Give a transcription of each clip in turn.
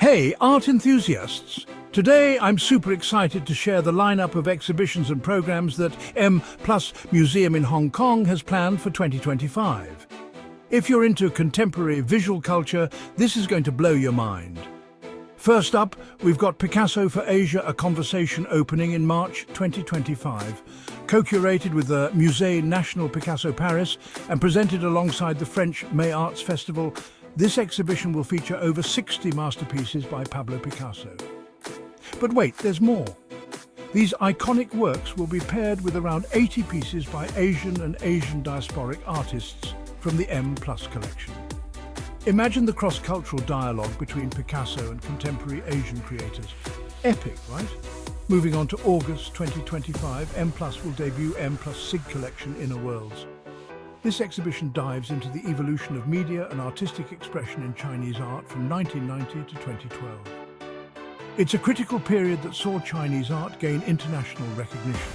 Hey, art enthusiasts! Today I'm super excited to share the lineup of exhibitions and programs that M+ Museum in Hong Kong has planned for 2025. If you're into contemporary visual culture, this is going to blow your mind. First up, we've got Picasso for Asia, a conversation opening in March 2025. Co-curated with the Musée National Picasso-Paris and presented alongside the French May Arts Festival, this exhibition will feature over 60 masterpieces by Pablo Picasso. But wait, there's more. These iconic works will be paired with around 80 pieces by Asian and Asian-diasporic artists from the M+ collection. Imagine the cross-cultural dialogue between Picasso and contemporary Asian creators. Epic, right? Moving on to August 2025, M+ will debut M+ SIG collection Inner Worlds. This exhibition dives into the evolution of media and artistic expression in Chinese art from 1990 to 2012. It's a critical period that saw Chinese art gain international recognition.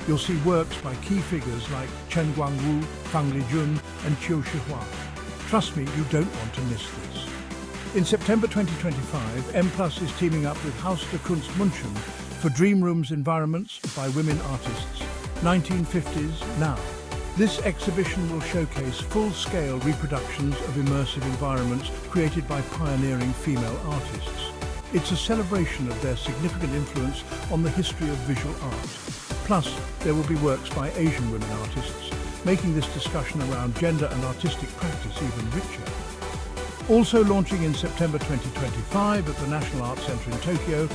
You'll see works by key figures like Chen Guangwu, Fang Lijun, and Qiu Shihua. Trust me, you don't want to miss this. In September 2025, M+ is teaming up with Haus der Kunst München for Dream Rooms Environments by Women Artists, 1950s Now. This exhibition will showcase full-scale reproductions of immersive environments created by pioneering female artists. It's a celebration of their significant influence on the history of visual art. Plus, there will be works by Asian women artists, making this discussion around gender and artistic practice even richer. Also launching in September 2025 at the National Art Center in Tokyo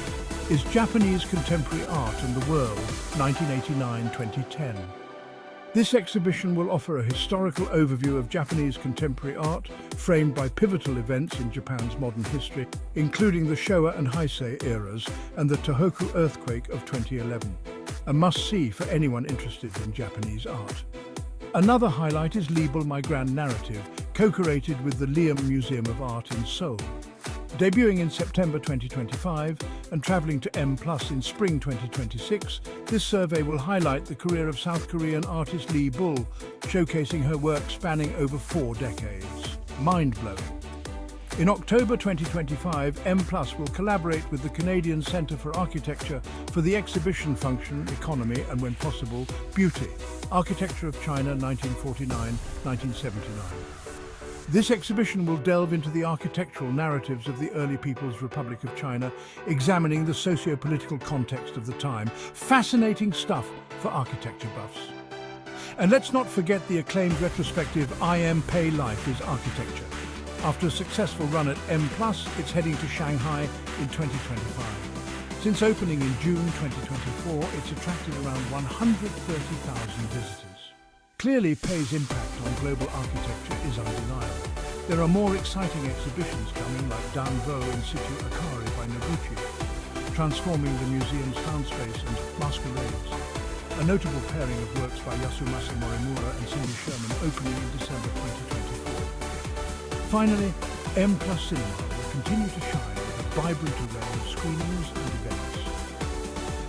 is Japanese Contemporary Art and the World, 1989-2010. This exhibition will offer a historical overview of Japanese contemporary art, framed by pivotal events in Japan's modern history, including the Showa and Heisei eras and the Tohoku earthquake of 2011. A must-see for anyone interested in Japanese art. Another highlight is Libel My Grand Narrative, co-curated with the Liam Museum of Art in Seoul. Debuting in September 2025 and travelling to M+ in spring 2026, this survey will highlight the career of South Korean artist Lee Bull, showcasing her work spanning over 4 decades. Mind-blowing. In October 2025, M+ will collaborate with the Canadian Centre for Architecture for the exhibition function, Economy and, when possible, Beauty, Architecture of China 1949-1979. This exhibition will delve into the architectural narratives of the early People's Republic of China, examining the socio-political context of the time. Fascinating stuff for architecture buffs. And let's not forget the acclaimed retrospective I Am Pei Life is Architecture. After a successful run at M+, it's heading to Shanghai in 2025. Since opening in June 2024, it's attracted around 130,000 visitors. Clearly, Pei's impact on global architecture is undeniable. There are more exciting exhibitions coming, like Danvo in situ Akari by Noguchi, transforming the museum's found space and masquerades. A notable pairing of works by Yasumasa Morimura and Cindy Sherman opening in December 2024. Finally, M+ Cinema will continue to shine with a vibrant array of screenings and events.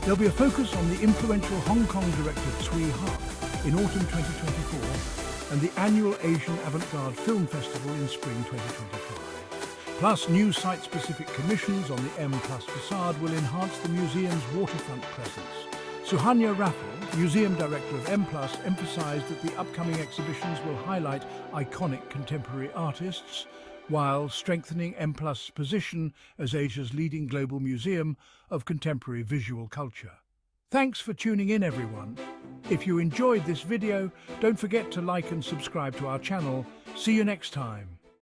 There'll be a focus on the influential Hong Kong director Tsui Hark in autumn 2024 and the annual Asian Avant-Garde Film Festival in spring 2025. Plus, new site-specific commissions on the M+ facade will enhance the museum's waterfront presence. Suhanya Raffle, museum director of M+, emphasized that the upcoming exhibitions will highlight iconic contemporary artists while strengthening M+'s position as Asia's leading global museum of contemporary visual culture. Thanks for tuning in, everyone. If you enjoyed this video, don't forget to like and subscribe to our channel. See you next time.